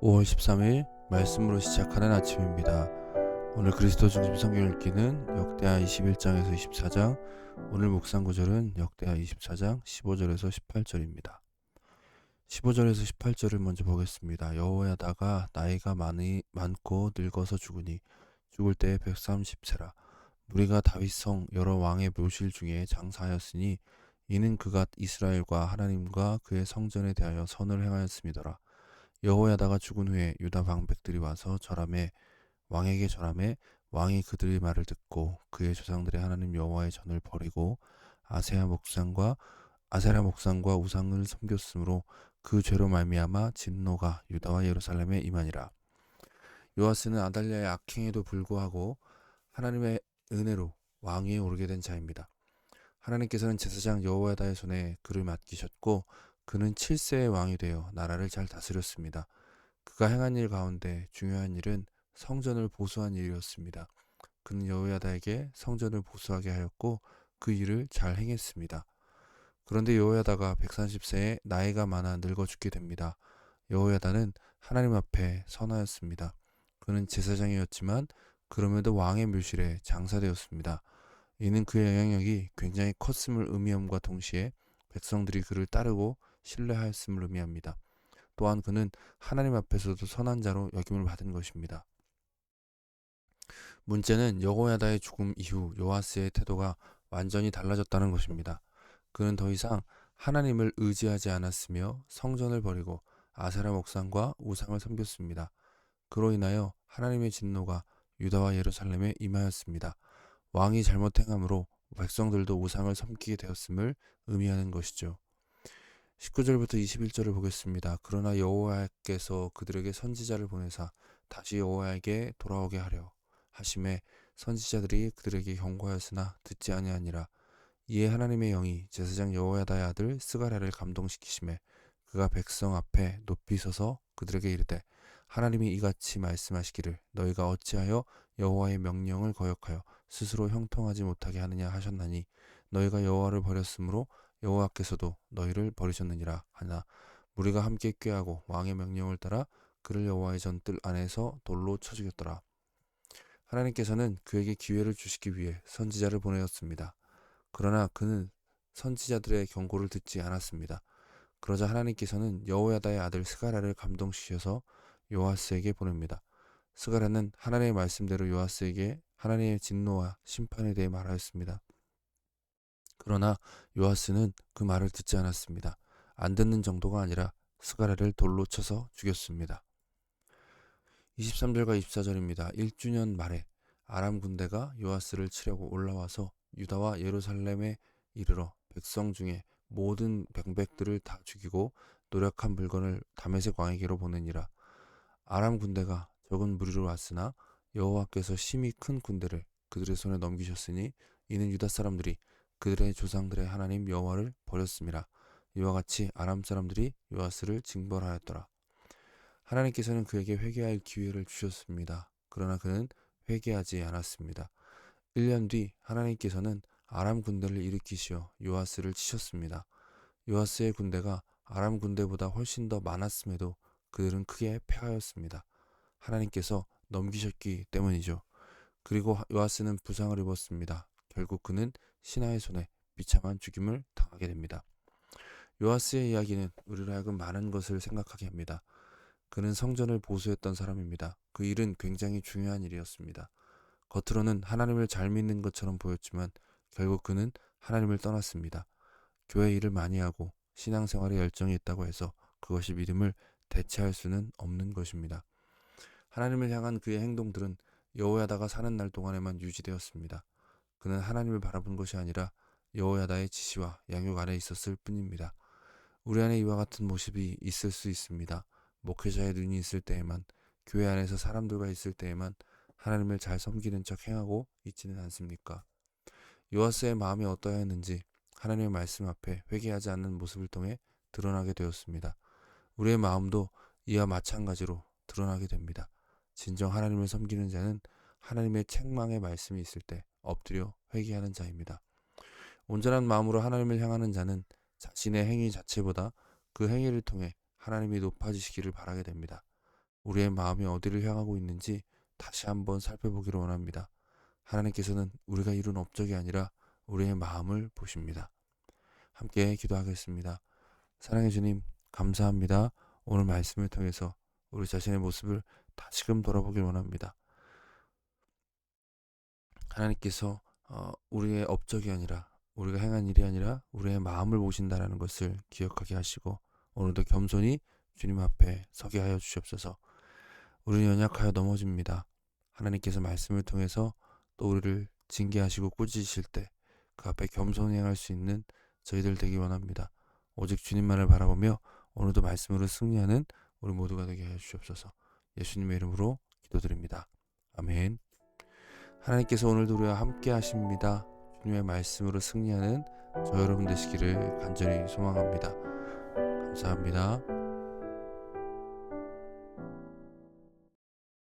5월 13일 말씀으로 시작하는 아침입니다. 오늘 그리스도 중심 성경 읽기는 역대하 21장에서 24장, 오늘 묵상 구절은 역대하 24장 15절에서 18절입니다. 15절에서 18절을 먼저 보겠습니다. 여호야다가 나이가 많고 늙어서 죽으니 죽을 때에 130세라. 무리가 다윗성 여러 왕의 묘실 중에 장사하였으니 이는 그가 이스라엘과 하나님과 그의 성전에 대하여 선을 행하였음이더라. 여호야다가 죽은 후에 유다 방백들이 와서 왕에게 절하매 왕이 그들의 말을 듣고 그의 조상들의 하나님 여호와의 전을 버리고 아세라 목상과 우상을 섬겼으므로 그 죄로 말미암아 진노가 유다와 예루살렘에 임하니라. 요아스는 아달랴의 악행에도 불구하고 하나님의 은혜로 왕위에 오르게 된 자입니다. 하나님께서는 제사장 여호야다의 손에 그를 맡기셨고 그는 7세의 왕이 되어 나라를 잘 다스렸습니다. 그가 행한 일 가운데 중요한 일은 성전을 보수한 일이었습니다. 그는 여호야다에게 성전을 보수하게 하였고 그 일을 잘 행했습니다. 그런데 여호야다가 130세에 나이가 많아 늙어 죽게 됩니다. 여호야다는 하나님 앞에 선하였습니다. 그는 제사장이었지만 그럼에도 왕의 묘실에 장사되었습니다. 이는 그의 영향력이 굉장히 컸음을 의미함과 동시에 백성들이 그를 따르고 신뢰하였음을 의미합니다. 또한 그는 하나님 앞에서도 선한 자로 여김을 받은 것입니다. 문제는 여호야다의 죽음 이후 요아스의 태도가 완전히 달라졌다는 것입니다. 그는 더 이상 하나님을 의지하지 않았으며 성전을 버리고 아세라 목상과 우상을 섬겼습니다. 그로 인하여 하나님의 진노가 유다와 예루살렘에 임하였습니다. 왕이 잘못 행함으로 백성들도 우상을 섬기게 되었음을 의미하는 것이죠. 19절부터 21절을 보겠습니다. 그러나 여호와께서 그들에게 선지자를 보내사 다시 여호와에게 돌아오게 하려 하심에 선지자들이 그들에게 경고하였으나 듣지 아니하니라. 이에 하나님의 영이 제사장 여호야다의 아들 스가랴를 감동시키심에 그가 백성 앞에 높이 서서 그들에게 이르되 하나님이 이같이 말씀하시기를 너희가 어찌하여 여호와의 명령을 거역하여 스스로 형통하지 못하게 하느냐 하셨나니 너희가 여호와를 버렸으므로 여호와께서도 너희를 버리셨느니라 하나 무리가 함께 꾀하고 왕의 명령을 따라 그를 여호와의 전뜰 안에서 돌로 쳐 죽였더라. 하나님께서는 그에게 기회를 주시기 위해 선지자를 보내었습니다. 그러나 그는 선지자들의 경고를 듣지 않았습니다. 그러자 하나님께서는 여호야다의 아들 스가랴를 감동시켜서 요아스에게 보냅니다. 스가랴는 하나님의 말씀대로 요아스에게 하나님의 진노와 심판에 대해 말하였습니다. 그러나 요아스는 그 말을 듣지 않았습니다. 안 듣는 정도가 아니라 스가랴를 돌로 쳐서 죽였습니다. 23절과 24절입니다. 1주년 말에 아람 군대가 요아스를 치려고 올라와서 유다와 예루살렘에 이르러 백성 중에 모든 병백들을 다 죽이고 노력한 물건을 다메섹 왕에게로 보내니라. 아람 군대가 적은 무리로 왔으나 여호와께서 심히 큰 군대를 그들의 손에 넘기셨으니 이는 유다 사람들이 그들의 조상들의 하나님 여호와를 버렸음이라. 이와 같이 아람 사람들이 요아스를 징벌하였더라. 하나님께서는 그에게 회개할 기회를 주셨습니다. 그러나 그는 회개하지 않았습니다. 1년 뒤 하나님께서는 아람 군대를 일으키시어 요아스를 치셨습니다. 요아스의 군대가 아람 군대보다 훨씬 더 많았음에도 그들은 크게 패하였습니다. 하나님께서 넘기셨기 때문이죠. 그리고 요아스는 부상을 입었습니다. 결국 그는 신하의 손에 비참한 죽임을 당하게 됩니다. 요아스의 이야기는 우리로 하여금 많은 것을 생각하게 합니다. 그는 성전을 보수했던 사람입니다. 그 일은 굉장히 중요한 일이었습니다. 겉으로는 하나님을 잘 믿는 것처럼 보였지만 결국 그는 하나님을 떠났습니다. 교회 일을 많이 하고 신앙생활에 열정이 있다고 해서 그것이 믿음을 대체할 수는 없는 것입니다. 하나님을 향한 그의 행동들은 여호야다가 사는 날 동안에만 유지되었습니다. 그는 하나님을 바라본 것이 아니라 여호야다의 지시와 양육 아래 있었을 뿐입니다. 우리 안에 이와 같은 모습이 있을 수 있습니다. 목회자의 눈이 있을 때에만, 교회 안에서 사람들과 있을 때에만 하나님을 잘 섬기는 척 행하고 있지는 않습니까? 요아스의 마음이 어떠했는지 하나님의 말씀 앞에 회개하지 않는 모습을 통해 드러나게 되었습니다. 우리의 마음도 이와 마찬가지로 드러나게 됩니다. 진정 하나님을 섬기는 자는 하나님의 책망의 말씀이 있을 때 엎드려 회개하는 자입니다. 온전한 마음으로 하나님을 향하는 자는 자신의 행위 자체보다 그 행위를 통해 하나님이 높아지시기를 바라게 됩니다. 우리의 마음이 어디를 향하고 있는지 다시 한번 살펴보기를 원합니다. 하나님께서는 우리가 이룬 업적이 아니라 우리의 마음을 보십니다. 함께 기도하겠습니다. 사랑해 주님, 감사합니다. 오늘 말씀을 통해서 우리 자신의 모습을 다시금 돌아보길 원합니다. 하나님께서 우리의 업적이 아니라, 우리가 행한 일이 아니라 우리의 마음을 보신다라는 것을 기억하게 하시고, 오늘도 겸손히 주님 앞에 서게 하여 주시옵소서. 우리는 연약하여 넘어집니다. 하나님께서 말씀을 통해서 또 우리를 징계하시고 꾸짖으실 때 그 앞에 겸손히 행할 수 있는 저희들 되기 원합니다. 오직 주님만을 바라보며 오늘도 말씀으로 승리하는 우리 모두가 되게 하여 주시옵소서. 예수님의 이름으로 기도드립니다. 아멘. 하나님께서 오늘도 우리와 함께 하십니다. 주님의 말씀으로 승리하는 저 여러분 되시기를 간절히 소망합니다. 감사합니다.